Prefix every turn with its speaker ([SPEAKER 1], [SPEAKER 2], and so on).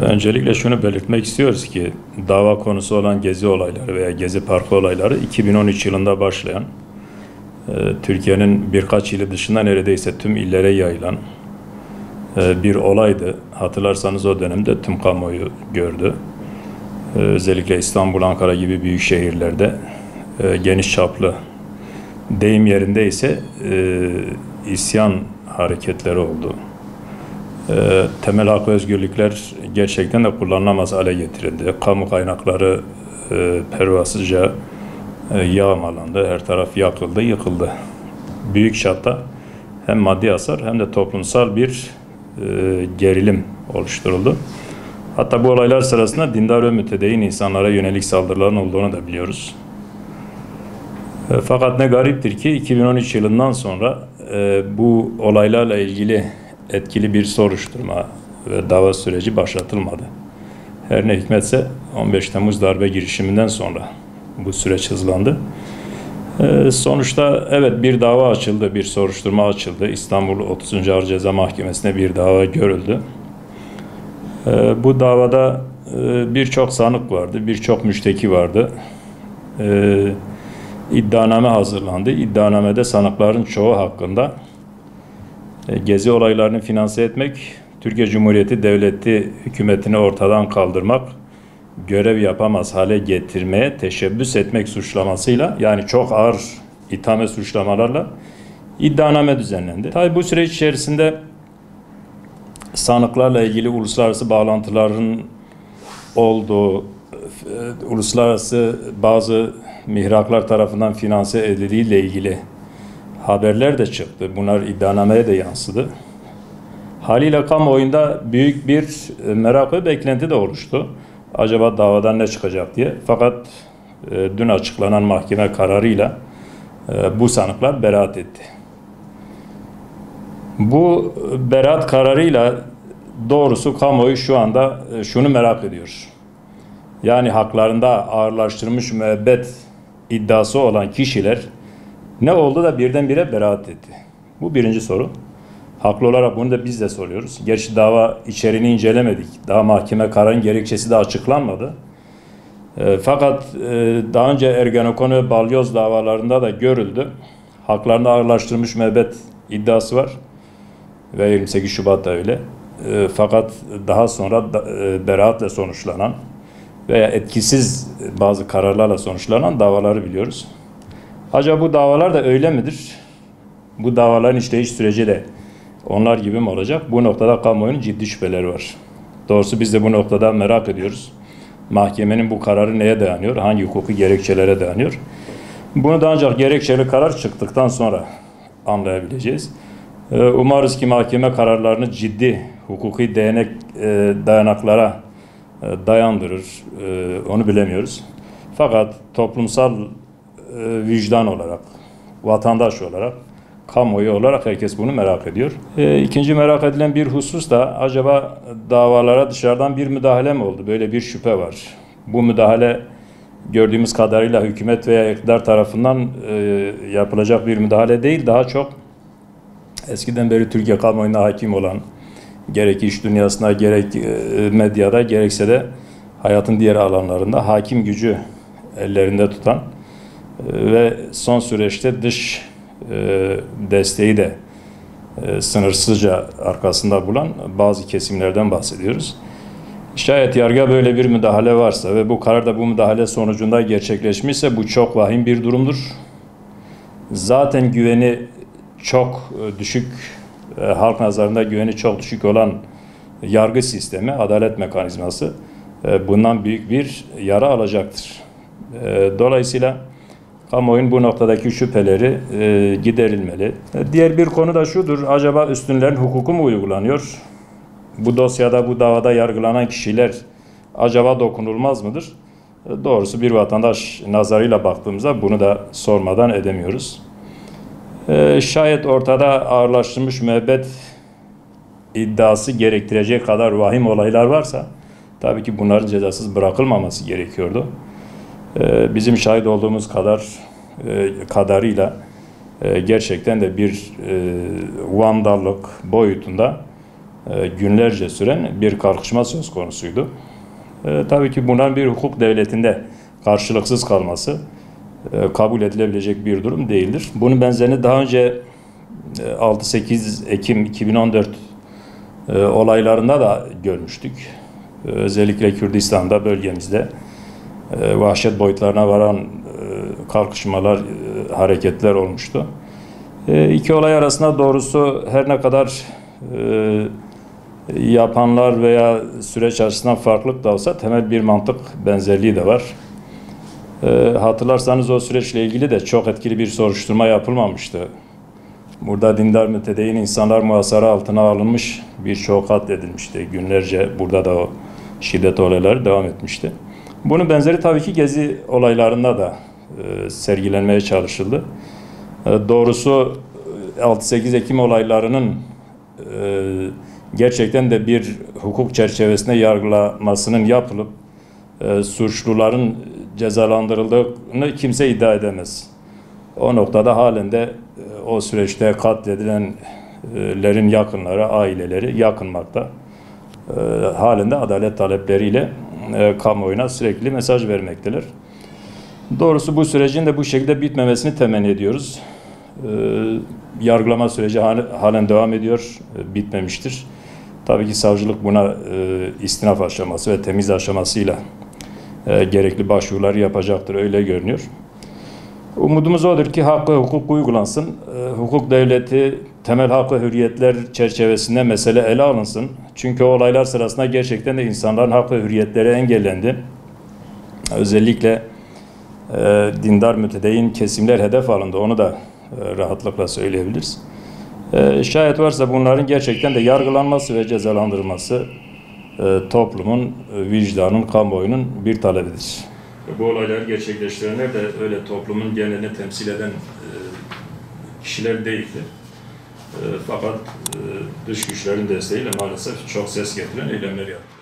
[SPEAKER 1] Öncelikle şunu belirtmek istiyoruz ki dava konusu olan gezi olayları veya Gezi Parkı olayları 2013 yılında başlayan, Türkiye'nin birkaç ili dışında neredeyse tüm illere yayılan bir olaydı. Hatırlarsanız o dönemde tüm kamuoyu gördü. Özellikle İstanbul, Ankara gibi büyük şehirlerde geniş çaplı, deyim yerinde ise isyan hareketleri oldu. Temel hak ve özgürlükler gerçekten de kullanılamaz hale getirildi. Kamu kaynakları pervasızca yağmalandı. Her taraf yakıldı, yıkıldı. Büyük çapta hem maddi hasar hem de toplumsal bir gerilim oluşturuldu. Hatta bu olaylar sırasında dindar ve mütedeyyin insanlara yönelik saldırıların olduğunu da biliyoruz. Fakat ne gariptir ki 2013 yılından sonra bu olaylarla ilgili etkili bir soruşturma ve dava süreci başlatılmadı. Her ne hikmetse 15 Temmuz darbe girişiminden sonra bu süreç hızlandı. Sonuçta evet bir dava açıldı, bir soruşturma açıldı. İstanbul 30. Ağır Ceza Mahkemesi'ne bir dava görüldü. Bu davada birçok sanık vardı, birçok müşteki vardı. İddianame hazırlandı. İddianamede sanıkların çoğu hakkında gezi olaylarını finanse etmek, Türkiye Cumhuriyeti Devleti hükümetini ortadan kaldırmak, görev yapamaz hale getirmeye teşebbüs etmek suçlamasıyla, yani çok ağır itham ve suçlamalarla iddianame düzenlendi. Tabii bu süreç içerisinde sanıklarla ilgili uluslararası bağlantıların olduğu, uluslararası bazı mihraklar tarafından finanse edildiğiyle ilgili haberler de çıktı. Bunlar iddianameye de yansıdı. Haliyle kamuoyunda büyük bir merak ve beklenti de oluştu. Acaba davadan ne çıkacak diye. Fakat dün açıklanan mahkeme kararıyla bu sanıklar beraat etti. Bu beraat kararıyla doğrusu kamuoyu şu anda şunu merak ediyor. Yani haklarında ağırlaştırılmış müebbet iddiası olan kişiler ne oldu da birdenbire beraat etti? Bu birinci soru. Haklı olarak bunu da biz de soruyoruz. Gerçi dava içeriğini incelemedik. Daha mahkeme kararının gerekçesi de açıklanmadı. Fakat daha önce Ergenekon ve Balyoz davalarında da görüldü. Haklarında ağırlaştırılmış müebbet iddiası var. Ve 28 Şubat'ta öyle. Fakat daha sonra beraatle sonuçlanan veya etkisiz bazı kararlarla sonuçlanan davaları biliyoruz. Acaba bu davalar da öyle midir? Bu davaların işleyiş süreci de onlar gibi mi olacak? Bu noktada kamuoyunun ciddi şüpheleri var. Doğrusu biz de bu noktada merak ediyoruz. Mahkemenin bu kararı neye dayanıyor? Hangi hukuki gerekçelere dayanıyor? Bunu da ancak gerekçeli karar çıktıktan sonra anlayabileceğiz. Umarız ki mahkeme kararlarını ciddi hukuki dayanaklara dayandırır. Onu bilemiyoruz. Fakat toplumsal vicdan olarak, vatandaş olarak, kamuoyu olarak herkes bunu merak ediyor. İkinci merak edilen bir husus da acaba davalara dışarıdan bir müdahale mi oldu? Böyle bir şüphe var. Bu müdahale gördüğümüz kadarıyla hükümet veya iktidar tarafından yapılacak bir müdahale değil. Daha çok eskiden beri Türkiye kamuoyuna hakim olan, gerek iş dünyasında, gerek medyada, gerekse de hayatın diğer alanlarında hakim gücü ellerinde tutan ve son süreçte dış desteği de sınırsızca arkasında bulan bazı kesimlerden bahsediyoruz. Şayet yargıya böyle bir müdahale varsa ve bu karar da bu müdahale sonucunda gerçekleşmişse bu çok vahim bir durumdur. Zaten güveni çok düşük, halk nazarında güveni çok düşük olan yargı sistemi, adalet mekanizması bundan büyük bir yara alacaktır. Dolayısıyla kamuoyunun bu noktadaki şüpheleri giderilmeli. Diğer bir konu da şudur, acaba üstünlerin hukuku mu uygulanıyor? Bu dosyada, bu davada yargılanan kişiler acaba dokunulmaz mıdır? Doğrusu bir vatandaş nazarıyla baktığımızda bunu da sormadan edemiyoruz. Şayet ortada ağırlaştırılmış müebbet iddiası gerektirecek kadar vahim olaylar varsa tabii ki bunların cezasız bırakılmaması gerekiyordu. Bizim şahit olduğumuz kadarıyla gerçekten de bir vandallık boyutunda günlerce süren bir kalkışma söz konusuydu. Tabii ki bunların bir hukuk devletinde karşılıksız kalması kabul edilebilecek bir durum değildir. Bunun benzerini daha önce 6-8 Ekim 2014 olaylarında da görmüştük. Özellikle Kürdistan'da, bölgemizde vahşet boyutlarına varan kalkışmalar, hareketler olmuştu. İki olay arasında doğrusu her ne kadar yapanlar veya süreç açısından farklılık da olsa temel bir mantık benzerliği de var. Hatırlarsanız o süreçle ilgili de çok etkili bir soruşturma yapılmamıştı. Burada dindar mütedeyyin insanlar muhasara altına alınmış, birçok katledilmişti. Günlerce burada da o şiddet olayları devam etmişti. Bunun benzeri tabii ki Gezi olaylarında da sergilenmeye çalışıldı. Doğrusu 6-8 Ekim olaylarının gerçekten de bir hukuk çerçevesinde yargılamasının yapılıp suçluların cezalandırıldığını kimse iddia edemez. O noktada halen de o süreçte katledilenlerin yakınları, aileleri yakınmakta. Halen de adalet talepleriyle kamuoyuna sürekli mesaj vermekteler. Doğrusu bu sürecin de bu şekilde bitmemesini temenni ediyoruz. Yargılama süreci halen devam ediyor, bitmemiştir. Tabii ki savcılık buna istinaf aşaması ve temiz aşamasıyla gerekli başvuruları yapacaktır, öyle görünüyor. Umudumuz odur ki hak ve hukuk uygulansın. Hukuk devleti, temel hak ve hürriyetler çerçevesinde mesele ele alınsın. Çünkü o olaylar sırasında gerçekten de insanların hak ve hürriyetleri engellendi. Özellikle dindar mütedeyyin kesimler hedef alındı. Onu da rahatlıkla söyleyebiliriz. Şayet varsa bunların gerçekten de yargılanması ve cezalandırılması toplumun, vicdanın, kamuoyunun bir talebidir. Bu olayları gerçekleştirenler de öyle toplumun genelini temsil eden kişiler değildi. Fakat dış güçlerin desteğiyle maalesef çok ses getiren eylemler yaptı.